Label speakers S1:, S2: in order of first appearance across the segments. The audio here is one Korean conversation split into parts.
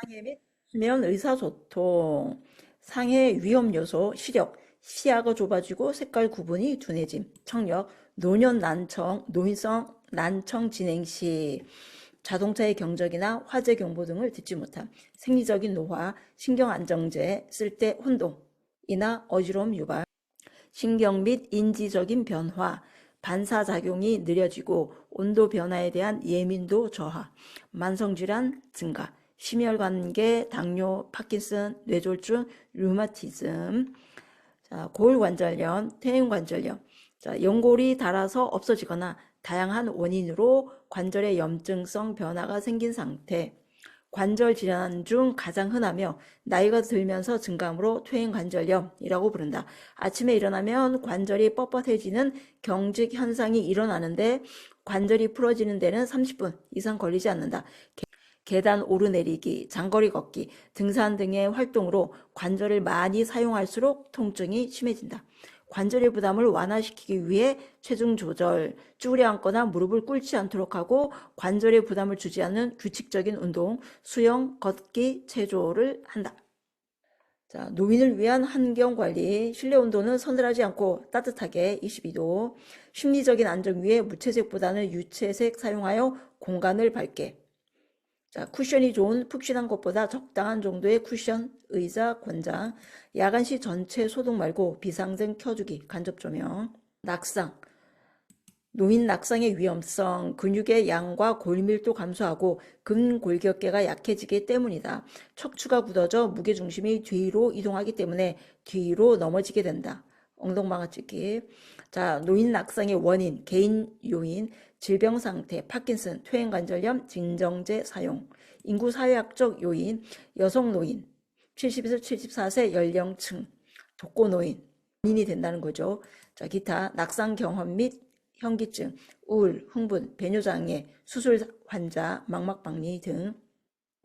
S1: 상해 및 수면 의사소통, 상해 위험 요소, 시력, 시야가 좁아지고 색깔 구분이 둔해짐, 청력, 노년 난청, 노인성 난청 진행 시, 자동차의 경적이나 화재 경보 등을 듣지 못함, 생리적인 노화, 신경안정제 쓸 때 혼동이나 어지러움 유발, 신경 및 인지적인 변화, 반사작용이 느려지고 온도 변화에 대한 예민도 저하, 만성질환 증가, 심혈관계, 당뇨, 파킨슨, 뇌졸중, 류마티즘, 자, 골관절염, 퇴행관절염, 자, 연골이 닳아서 없어지거나 다양한 원인으로 관절의 염증성 변화가 생긴 상태, 관절 질환 중 가장 흔하며 나이가 들면서 증가하므로 퇴행관절염이라고 부른다. 아침에 일어나면 관절이 뻣뻣해지는 경직 현상이 일어나는데 관절이 풀어지는 데는 30분 이상 걸리지 않는다. 계단 오르내리기, 장거리 걷기, 등산 등의 활동으로 관절을 많이 사용할수록 통증이 심해진다. 관절의 부담을 완화시키기 위해 체중 조절, 쭈그려 앉거나 무릎을 꿇지 않도록 하고 관절에 부담을 주지 않는 규칙적인 운동, 수영, 걷기, 체조를 한다. 자, 노인을 위한 환경 관리, 실내 온도는 서늘하지 않고 따뜻하게 22도, 심리적인 안정 위해 무채색보다는 유채색 사용하여 공간을 밝게. 자, 쿠션이 좋은 푹신한 것보다 적당한 정도의 쿠션, 의자, 권장, 야간 시 전체 소독 말고 비상등 켜주기, 간접 조명, 낙상, 노인 낙상의 위험성, 근육의 양과 골밀도 감소하고 근골격계가 약해지기 때문이다. 척추가 굳어져 무게중심이 뒤로 이동하기 때문에 뒤로 넘어지게 된다. 엉덩방아 찍기. 자, 노인 낙상의 원인, 개인 요인, 질병 상태, 파킨슨, 퇴행관절염, 진정제 사용, 인구 사회학적 요인, 여성 노인, 70에서 74세 연령층, 독거노인, 원인이 된다는 거죠. 자, 기타, 낙상 경험 및 현기증, 우울, 흥분, 배뇨장애, 수술 환자, 망막박리 등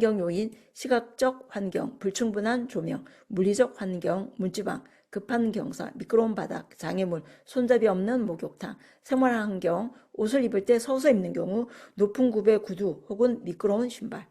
S1: 환경 요인, 시각적 환경, 불충분한 조명, 물리적 환경, 문지방, 급한 경사, 미끄러운 바닥, 장애물, 손잡이 없는 목욕탕, 생활 환경, 옷을 입을 때 서서 입는 경우, 높은 굽의 구두 혹은 미끄러운 신발.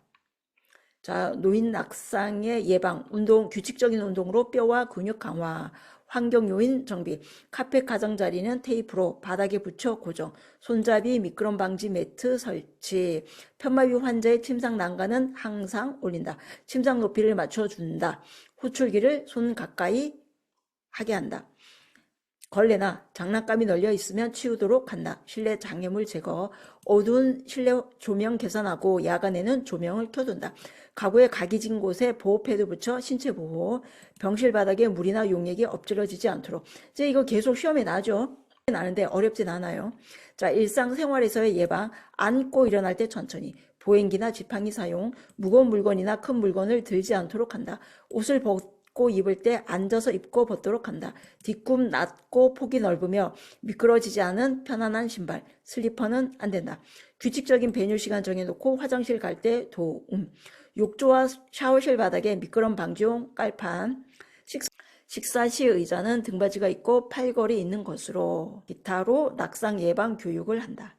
S1: 자, 노인 낙상의 예방, 운동, 규칙적인 운동으로 뼈와 근육 강화, 환경 요인 정비, 카펫 가장자리는 테이프로 바닥에 붙여 고정, 손잡이 미끄럼 방지 매트 설치, 편마비 환자의 침상 난간은 항상 올린다. 침상 높이를 맞춰준다. 호출기를 손 가까이 하게 한다. 걸레나 장난감이 널려 있으면 치우도록 한다. 실내 장애물 제거, 어두운 실내 조명 개선하고 야간에는 조명을 켜둔다. 가구에 각이 진 곳에 보호패드 붙여 신체 보호, 병실 바닥에 물이나 용액이 엎질러지지 않도록. 이제 이거 계속 시험에 나죠. 나는데 어렵진 않아요. 자, 일상생활에서의 예방, 앉고 일어날 때 천천히, 보행기나 지팡이 사용, 무거운 물건이나 큰 물건을 들지 않도록 한다. 옷을 벗고 입을 때 앉아서 입고 벗도록 한다. 뒤꿈 낮고 폭이 넓으며 미끄러지지 않은 편안한 신발, 슬리퍼는 안 된다. 규칙적인 배뇨 시간 정해놓고 화장실 갈 때 도움. 욕조와 샤워실 바닥에 미끄럼 방지용 깔판, 식사 시 의자는 등받이가 있고 팔걸이 있는 것으로, 기타로 낙상 예방 교육을 한다.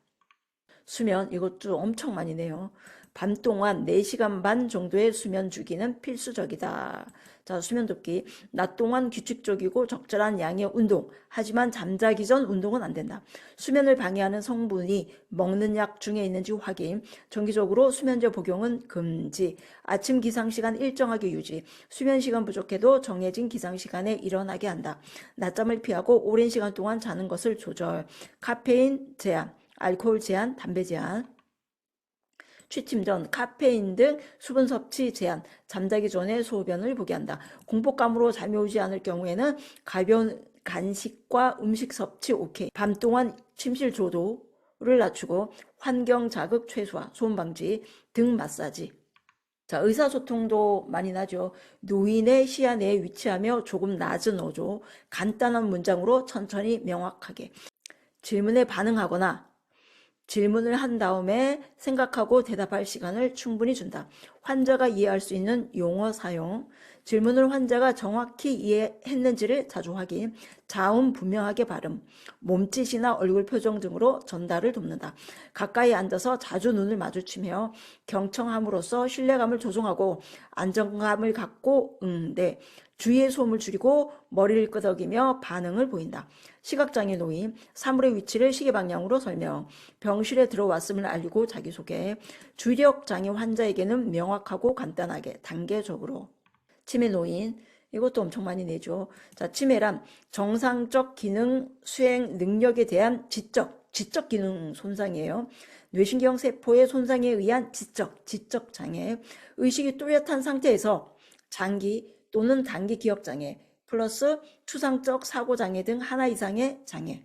S1: 수면, 이것도 엄청 많이 내요. 밤 동안 4시간 반 정도의 수면 주기는 필수적이다. 자, 수면 돕기. 낮 동안 규칙적이고 적절한 양의 운동. 하지만 잠자기 전 운동은 안 된다. 수면을 방해하는 성분이 먹는 약 중에 있는지 확인. 정기적으로 수면제 복용은 금지. 아침 기상시간 일정하게 유지. 수면 시간 부족해도 정해진 기상시간에 일어나게 한다. 낮잠을 피하고 오랜 시간 동안 자는 것을 조절. 카페인 제한. 알코올 제한, 담배 제한, 취침 전 카페인 등 수분 섭취 제한, 잠자기 전에 소변을 보게 한다. 공포감으로 잠이 오지 않을 경우에는 가벼운 간식과 음식 섭취 오케이. 밤 동안 침실 조도를 낮추고 환경 자극 최소화, 소음 방지, 등 마사지. 자, 의사소통도 많이 나죠. 노인의 시야 내에 위치하며 조금 낮은 어조, 간단한 문장으로 천천히 명확하게. 질문에 반응하거나 질문을 한 다음에 생각하고 대답할 시간을 충분히 준다. 환자가 이해할 수 있는 용어 사용, 질문을 환자가 정확히 이해했는지를 자주 확인, 자음 분명하게 발음, 몸짓이나 얼굴 표정 등으로 전달을 돕는다. 가까이 앉아서 자주 눈을 마주치며 경청함으로써 신뢰감을 조성하고 안정감을 갖고 네. 주위의 소음을 줄이고 머리를 끄덕이며 반응을 보인다. 시각장애 노인, 사물의 위치를 시계 방향으로 설명, 병실에 들어왔음을 알리고 자기소개, 주력장애 환자에게는 명확하고 간단하게 단계적으로. 치매 노인, 이것도 엄청 많이 내죠. 자, 치매란 정상적 기능 수행 능력에 대한 지적 기능 손상이에요. 뇌신경 세포의 손상에 의한 지적 장애, 의식이 뚜렷한 상태에서 장기 또는 단기 기억 장애, 플러스 추상적 사고 장애 등 하나 이상의 장애.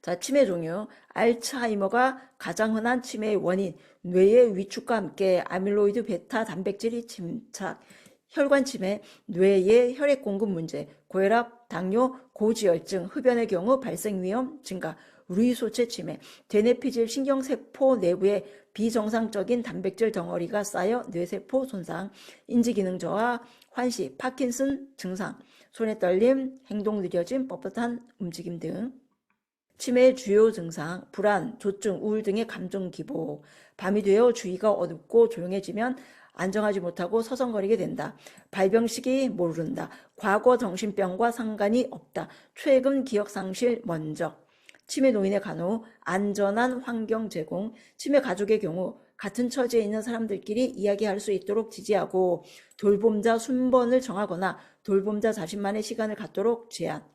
S1: 자, 치매 종류. 알츠하이머가 가장 흔한 치매의 원인, 뇌의 위축과 함께 아밀로이드 베타 단백질이 침착, 혈관 치매, 뇌의 혈액 공급 문제, 고혈압, 당뇨, 고지혈증, 흡연의 경우 발생 위험 증가, 루이소체 치매, 대뇌피질 신경세포 내부에 비정상적인 단백질 덩어리가 쌓여 뇌세포 손상, 인지기능 저하, 환시, 파킨슨 증상, 손에 떨림, 행동 느려짐, 뻣뻣한 움직임 등. 치매의 주요 증상, 불안, 조증, 우울 등의 감정 기복, 밤이 되어 주위가 어둡고 조용해지면 안정하지 못하고 서성거리게 된다. 발병 시기 모른다. 과거 정신병과 상관이 없다. 최근 기억 상실 먼저. 치매 노인의 간호, 안전한 환경 제공, 치매 가족의 경우 같은 처지에 있는 사람들끼리 이야기할 수 있도록 지지하고 돌봄자 순번을 정하거나 돌봄자 자신만의 시간을 갖도록 제한.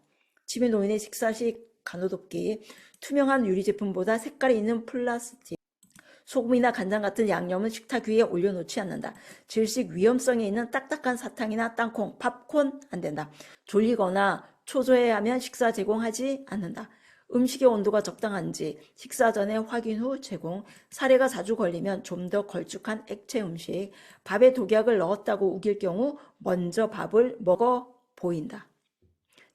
S1: 치매 노인의 식사 시 간호돕기, 투명한 유리 제품보다 색깔이 있는 플라스틱, 소금이나 간장 같은 양념은 식탁 위에 올려놓지 않는다. 질식 위험성이 있는 딱딱한 사탕이나 땅콩, 팝콘 안 된다. 졸리거나 초조해하면 식사 제공하지 않는다. 음식의 온도가 적당한지 식사 전에 확인 후 제공, 사례가 자주 걸리면 좀 더 걸쭉한 액체 음식, 밥에 독약을 넣었다고 우길 경우 먼저 밥을 먹어 보인다.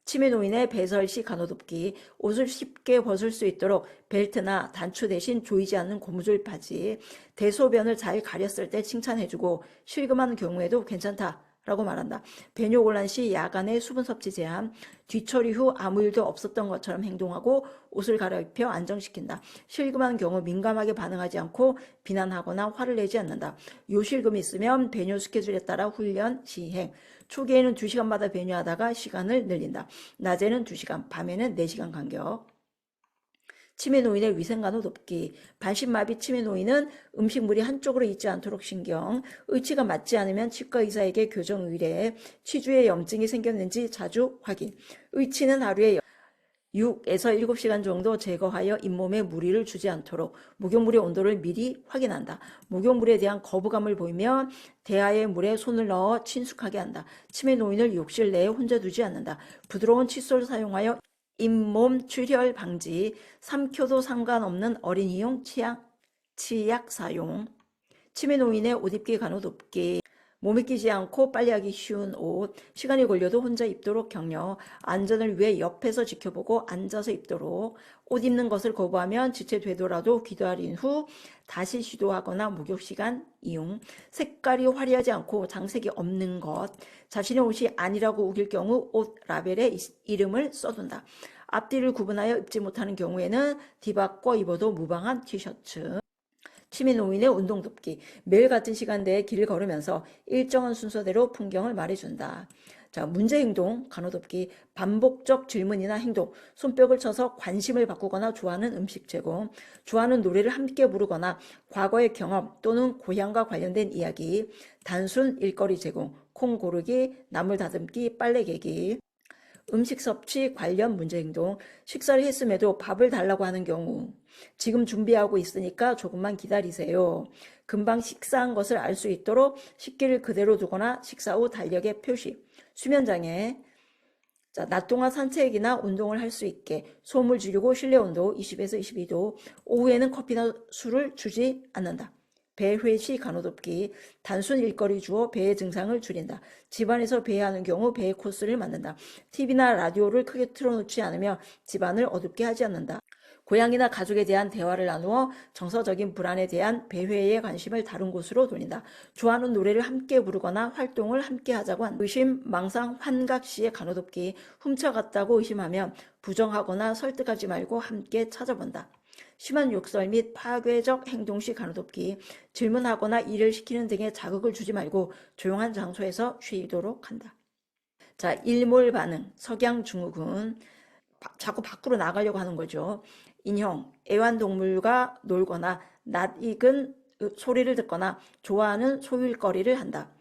S1: 치매 노인의 배설 시 간호돕기, 옷을 쉽게 벗을 수 있도록 벨트나 단추 대신 조이지 않는 고무줄 바지, 대소변을 잘 가렸을 때 칭찬해주고 실금한 경우에도 괜찮다라고 말한다. 배뇨곤란 시 야간의 수분 섭취 제한, 뒤처리 후 아무 일도 없었던 것처럼 행동하고 옷을 갈아입혀 안정시킨다. 실금한 경우 민감하게 반응하지 않고 비난하거나 화를 내지 않는다. 요실금이 있으면 배뇨 스케줄에 따라 훈련 시행, 초기에는 2시간마다 배뇨하다가 시간을 늘린다. 낮에는 2시간, 밤에는 4시간 간격. 치매 노인의 위생간호 돕기. 반신마비 치매 노인은 음식물이 한쪽으로 있지 않도록 신경, 의치가 맞지 않으면 치과 의사에게 교정 의뢰, 치주에 염증이 생겼는지 자주 확인. 의치는 하루에 6에서 7시간 정도 제거하여 잇몸에 무리를 주지 않도록 목욕물의 온도를 미리 확인한다. 목욕물에 대한 거부감을 보이면 대야의 물에 손을 넣어 친숙하게 한다. 치매 노인을 욕실 내에 혼자 두지 않는다. 부드러운 칫솔을 사용하여 잇몸 출혈 방지, 삼켜도 상관없는 어린이용 치약 사용, 치매 노인의 옷 입기 간호 돕기, 몸에 끼지 않고 빨리하기 쉬운 옷, 시간이 걸려도 혼자 입도록 격려, 안전을 위해 옆에서 지켜보고 앉아서 입도록, 옷 입는 것을 거부하면 지체되더라도 기다린 후 다시 시도하거나 목욕시간 이용, 색깔이 화려하지 않고 장색이 없는 것, 자신의 옷이 아니라고 우길 경우 옷 라벨에 이름을 써둔다. 앞뒤를 구분하여 입지 못하는 경우에는 뒤바꿔 입어도 무방한 티셔츠. 치매 노인의 운동 돕기. 매일 같은 시간대에 길을 걸으면서 일정한 순서대로 풍경을 말해준다. 자, 문제 행동, 간호 돕기. 반복적 질문이나 행동, 손뼉을 쳐서 관심을 바꾸거나 좋아하는 음식 제공, 좋아하는 노래를 함께 부르거나 과거의 경험 또는 고향과 관련된 이야기, 단순 일거리 제공, 콩 고르기, 나물 다듬기, 빨래 개기. 음식 섭취 관련 문제 행동, 식사를 했음에도 밥을 달라고 하는 경우, 지금 준비하고 있으니까 조금만 기다리세요. 금방 식사한 것을 알 수 있도록 식기를 그대로 두거나 식사 후 달력에 표시. 수면장애, 자, 낮 동안 산책이나 운동을 할 수 있게 소음을 줄이고 실내 온도 20에서 22도, 오후에는 커피나 술을 주지 않는다. 배회시 간호돕기, 단순 일거리 주어 배의 증상을 줄인다. 집안에서 배회하는 경우 배의 코스를 만든다. TV나 라디오를 크게 틀어놓지 않으며 집안을 어둡게 하지 않는다. 고향이나 가족에 대한 대화를 나누어 정서적인 불안에 대한 배회의 관심을 다른 곳으로 돌린다. 좋아하는 노래를 함께 부르거나 활동을 함께 하자고 한다. 의심, 망상, 환각 시의 간호돕기, 훔쳐갔다고 의심하면 부정하거나 설득하지 말고 함께 찾아본다. 심한 욕설 및 파괴적 행동 시 간호돕기, 질문하거나 일을 시키는 등의 자극을 주지 말고 조용한 장소에서 쉬도록 한다. 자, 일몰 반응, 석양증후군, 자꾸 밖으로 나가려고 하는 거죠. 인형, 애완동물과 놀거나 낯익은 소리를 듣거나 좋아하는 소일거리를 한다.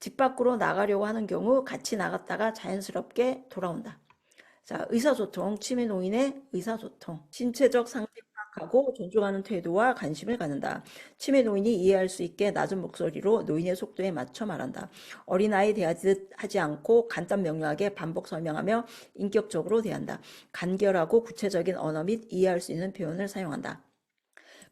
S1: 집 밖으로 나가려고 하는 경우 같이 나갔다가 자연스럽게 돌아온다. 자, 의사소통, 치매 노인의 의사소통. 신체적 상태 파악하고 존중하는 태도와 관심을 갖는다. 치매 노인이 이해할 수 있게 낮은 목소리로 노인의 속도에 맞춰 말한다. 어린아이 대하듯 하지 않고 간단 명료하게 반복 설명하며 인격적으로 대한다. 간결하고 구체적인 언어 및 이해할 수 있는 표현을 사용한다.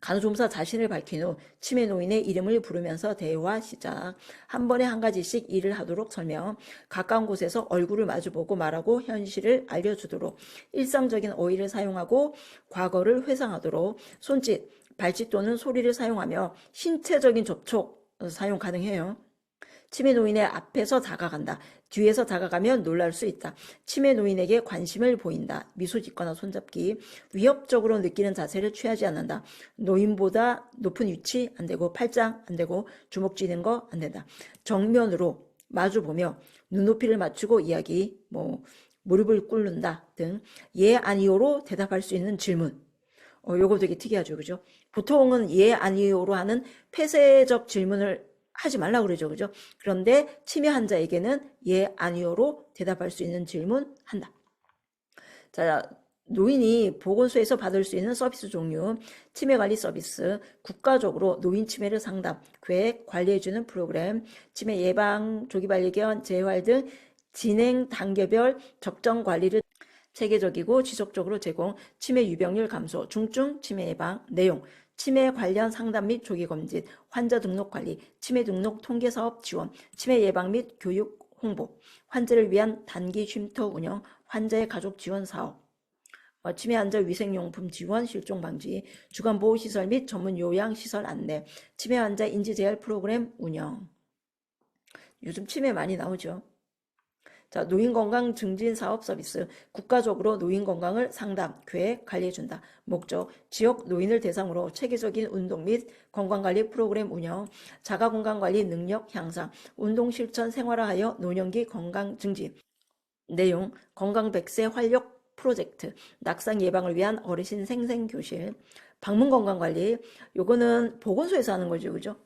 S1: 간호조무사 자신을 밝힌 후 치매 노인의 이름을 부르면서 대화 시작. 한 번에 한 가지씩 일을 하도록 설명. 가까운 곳에서 얼굴을 마주보고 말하고 현실을 알려주도록. 일상적인 어휘를 사용하고 과거를 회상하도록. 손짓, 발짓 또는 소리를 사용하며 신체적인 접촉 사용 가능해요. 치매 노인의 앞에서 다가간다. 뒤에서 다가가면 놀랄 수 있다. 치매 노인에게 관심을 보인다. 미소 짓거나 손잡기. 위협적으로 느끼는 자세를 취하지 않는다. 노인보다 높은 위치 안 되고 팔짱 안 되고 주먹 쥐는 거 안 된다. 정면으로 마주보며 눈높이를 맞추고 이야기, 무릎을 꿇는다 등 예 아니오로 대답할 수 있는 질문. 요거 되게 특이하죠. 그죠? 보통은 예 아니오로 하는 폐쇄적 질문을 하지 말라고 그러죠. 그죠? 그런데 치매 환자에게는 예, 아니요로 대답할 수 있는 질문 한다. 자, 노인이 보건소에서 받을 수 있는 서비스 종류, 치매관리 서비스, 국가적으로 노인 치매를 상담, 계획, 관리해주는 프로그램, 치매 예방, 조기 발견, 재활 등 진행 단계별 적정 관리를 체계적이고 지속적으로 제공, 치매 유병률 감소, 중증 치매 예방, 내용, 치매 관련 상담 및 조기 검진, 환자 등록 관리, 치매 등록 통계 사업 지원, 치매 예방 및 교육 홍보, 환자를 위한 단기 쉼터 운영, 환자의 가족 지원 사업, 치매 환자 위생용품 지원, 실종 방지, 주간 보호시설 및 전문 요양시설 안내, 치매 환자 인지재활 프로그램 운영. 요즘 치매 많이 나오죠. 자, 노인건강 증진 사업 서비스. 국가적으로 노인 건강을 상담, 계획, 관리해준다. 목적, 지역 노인을 대상으로 체계적인 운동 및 건강관리 프로그램 운영, 자가건강관리 능력 향상, 운동 실천 생활화하여 노년기 건강 증진. 내용, 건강 100세 활력 프로젝트, 낙상 예방을 위한 어르신 생생교실, 방문 건강관리. 요거는 보건소에서 하는 거죠. 그죠?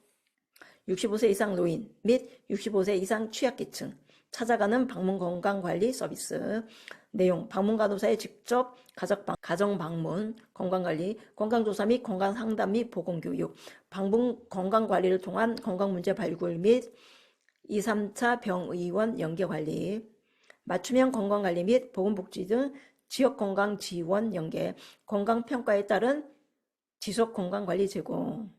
S1: 65세 이상 노인 및 65세 이상 취약계층. 찾아가는 방문 건강관리 서비스. 내용, 방문 간호사의 직접 가정 방문, 건강관리, 건강조사 및 건강상담 및 보건교육, 방문 건강관리를 통한 건강문제 발굴 및 2, 3차 병의원 연계관리, 맞춤형 건강관리 및 보건복지 등 지역건강 지원 연계, 건강평가에 따른 지속건강관리 제공.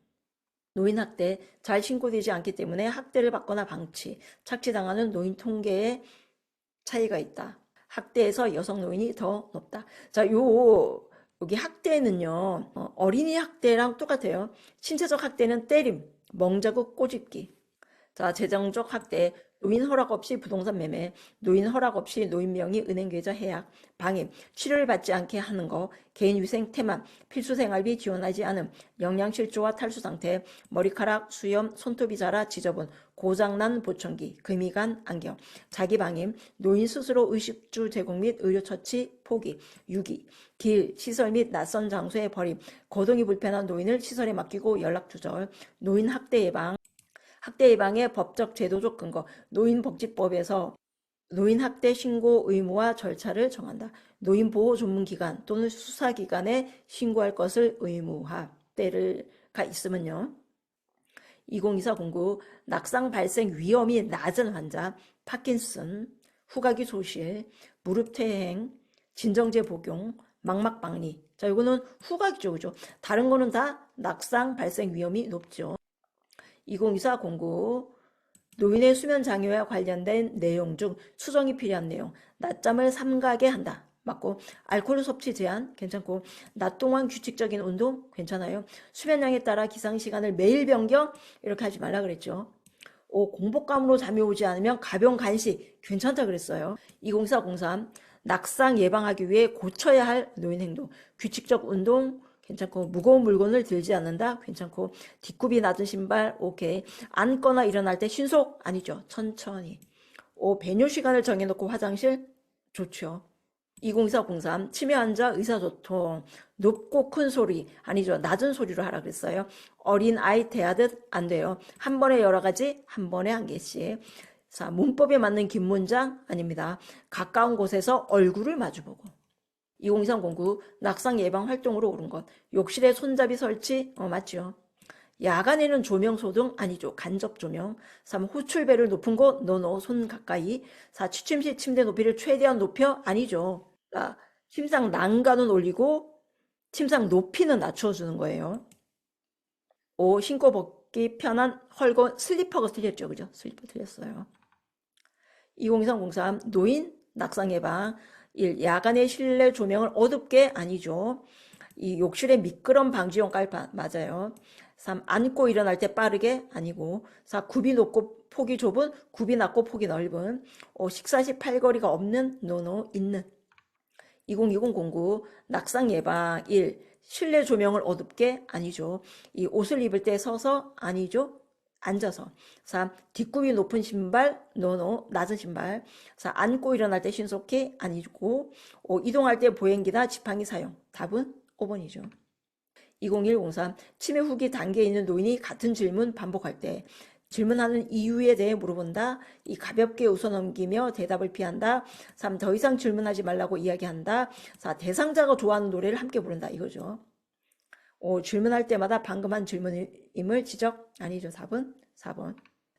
S1: 노인학대, 잘 신고되지 않기 때문에 학대를 받거나 방치, 착취당하는 노인 통계에 차이가 있다. 학대에서 여성 노인이 더 높다. 자, 여기 학대는요, 어린이 학대랑 똑같아요. 신체적 학대는 때림, 멍자국 꼬집기. 자, 재정적 학대, 노인 허락 없이 부동산 매매, 노인 허락 없이 노인 명의 은행 계좌 해약, 방임, 치료를 받지 않게 하는 거, 개인위생 태만, 필수 생활비 지원하지 않음, 영양실조와 탈수 상태, 머리카락, 수염, 손톱이 자라 지저분, 고장난 보청기, 금이간 안경, 자기 방임, 노인 스스로 의식주 제공 및 의료처치 포기, 유기, 길, 시설 및 낯선 장소에 버림, 거동이 불편한 노인을 시설에 맡기고 연락 두절, 노인 학대 예방, 학대 예방의 법적 제도적 근거, 노인복지법에서 노인학대 신고 의무와 절차를 정한다. 노인보호 전문기관 또는 수사기관에 신고할 것을 의무화. 때가 있으면요. 202409 낙상 발생 위험이 낮은 환자, 파킨슨, 후각이 소실, 무릎 퇴행, 진정제 복용, 망막박리. 자, 이거는 후각이죠, 그죠? 다른 거는 다 낙상 발생 위험이 높죠. 202409 노인의 수면 장애와 관련된 내용 중 수정이 필요한 내용. 낮잠을 삼가게 한다. 맞고, 알코올 섭취 제한 괜찮고, 낮 동안 규칙적인 운동 괜찮아요. 수면량에 따라 기상 시간을 매일 변경 이렇게 하지 말라 그랬죠. 공복감으로 잠이 오지 않으면 가벼운 간식 괜찮다 그랬어요. 20403 낙상 예방하기 위해 고쳐야 할 노인 행동. 규칙적 운동 괜찮고, 무거운 물건을 들지 않는다 괜찮고, 뒷굽이 낮은 신발 오케이. 앉거나 일어날 때 신속 아니죠. 천천히. 배뇨 시간을 정해놓고 화장실 좋죠. 20403 치매 환자 의사소통. 높고 큰 소리 아니죠. 낮은 소리로 하라 그랬어요. 어린 아이 대하듯 안 돼요. 한 번에 여러 가지, 한 번에 한 개씩. 자, 문법에 맞는 긴 문장 아닙니다. 가까운 곳에서 얼굴을 마주보고. 20309 낙상 예방 활동으로 옳은 것. 욕실에 손잡이 설치 맞죠. 야간에는 조명 소등 아니죠. 간접 조명. 3. 호출배를 높은 곳 노노 손 가까이. 4. 취침 시 침대 높이를 최대한 높여 아니죠. 침상 난간은 올리고 침상 높이는 낮춰주는 거예요. 5. 신고 벗기 편한 헐건 슬리퍼가 틀렸죠. 그죠? 슬리퍼 틀렸어요. 20303 노인 낙상 예방. 1. 야간에 실내 조명을 어둡게 아니죠. 이 욕실에 미끄럼 방지용 깔판 맞아요. 3. 앉고 일어날 때 빠르게 아니고. 4. 굽이 높고 폭이 좁은, 굽이 낮고 폭이 넓은. 5. 식사 시 팔걸이가 없는 노노 있는. 202009 낙상 예방. 1. 실내 조명을 어둡게 아니죠. 이 옷을 입을 때 서서 아니죠. 앉아서. 3. 뒷굽이 높은 신발 노노 낮은 신발. 4. 앉고 일어날 때 신속히 아니고. 5. 이동할 때 보행기나 지팡이 사용. 답은 5번이죠. 20103 치매 후기 단계에 있는 노인이 같은 질문 반복할 때 질문하는 이유에 대해 물어본다. 이 가볍게 웃어넘기며 대답을 피한다. 3. 더 이상 질문하지 말라고 이야기한다. 4. 대상자가 좋아하는 노래를 함께 부른다. 이거죠. 5. 질문할 때마다 방금 한 질문임을 지적 아니죠. 4번.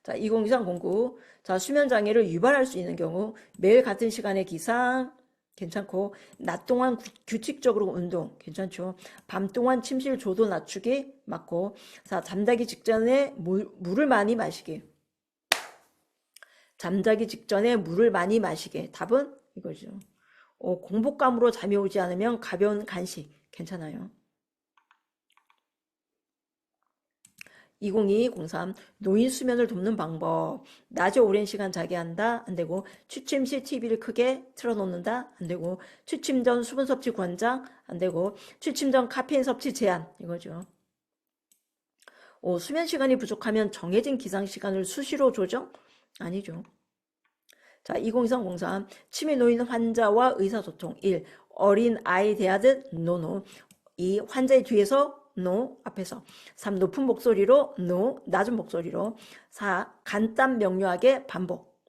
S1: 자, 202309 자, 수면장애를 유발할 수 있는 경우 매일 같은 시간에 기상 괜찮고, 낮 동안 규칙적으로 운동 괜찮죠. 밤 동안 침실 조도 낮추기 맞고. 자, 잠자기 직전에 물을 많이 마시기. 잠자기 직전에 물을 많이 마시게. 답은 이거죠. 공복감으로 잠이 오지 않으면 가벼운 간식 괜찮아요. 20203 노인 수면을 돕는 방법. 낮에 오랜 시간 자게 한다 안되고, 취침 시 TV를 크게 틀어놓는다 안되고, 취침 전 수분 섭취 권장 안되고, 취침 전 카페인 섭취 제한 이거죠. 수면 시간이 부족하면 정해진 기상 시간을 수시로 조정 아니죠. 자, 202303 치매 노인 환자와 의사소통. 1. 어린 아이 대하듯 노노. 2. 환자의 뒤에서 no 앞에서. 3. 높은 목소리로 no 낮은 목소리로. 4. 간단 명료하게 반복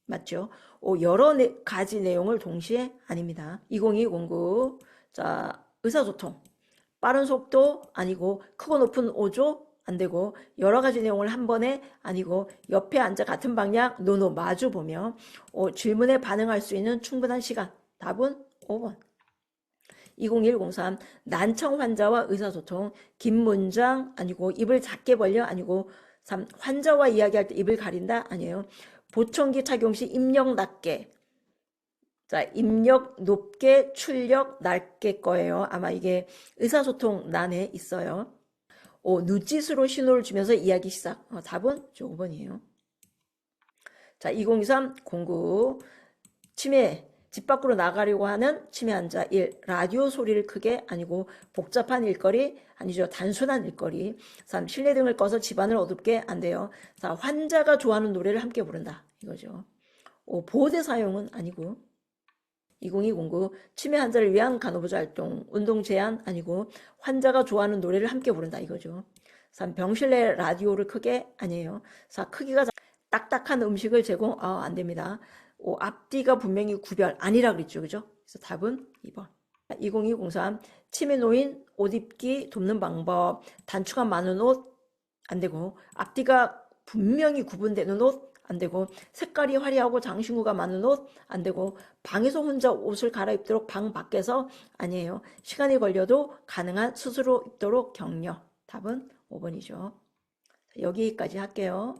S1: 맞죠. 5. 여러 가지 내용을 동시에 아닙니다. 20209 자, 의사소통 빠른 속도 아니고, 크고 높은 오조 안되고, 여러 가지 내용을 한 번에 아니고, 옆에 앉아 같은 방향 노노 마주 보며. 질문에 반응할 수 있는 충분한 시간. 답은 5번. 20103 난청 환자와 의사소통. 긴 문장 아니고, 입을 작게 벌려 아니고. 3. 환자와 이야기할 때 입을 가린다 아니에요. 보청기 착용 시 입력 낮게. 자, 입력 높게, 출력 낮게 거예요. 아마 이게 의사소통 난에 있어요. 눈짓으로 신호를 주면서 이야기 시작. 답은 5번이에요. 자, 202309 치매 집 밖으로 나가려고 하는 치매 환자. 1. 라디오 소리를 크게 아니고, 복잡한 일거리 아니죠. 단순한 일거리. 3. 실내 등을 꺼서 집안을 어둡게 안돼요. 4. 환자가 좋아하는 노래를 함께 부른다 이거죠. 보호대 사용은 아니고. 20209 치매 환자를 위한 간호부자 활동. 운동 제한 아니고, 환자가 좋아하는 노래를 함께 부른다 이거죠. 3. 병실 내 라디오를 크게 아니에요. 4. 크기가 딱딱한 음식을 제공 안됩니다. 앞뒤가 분명히 구별 아니라 그랬죠. 그죠? 그래서 답은 2번. 20203 치매 노인 옷 입기 돕는 방법. 단추가 많은 옷 안되고, 앞뒤가 분명히 구분되는 옷 안되고, 색깔이 화려하고 장신구가 많은 옷 안되고, 방에서 혼자 옷을 갈아입도록 방 밖에서 아니에요. 시간이 걸려도 가능한 스스로 입도록 격려. 답은 5번이죠. 여기까지 할게요.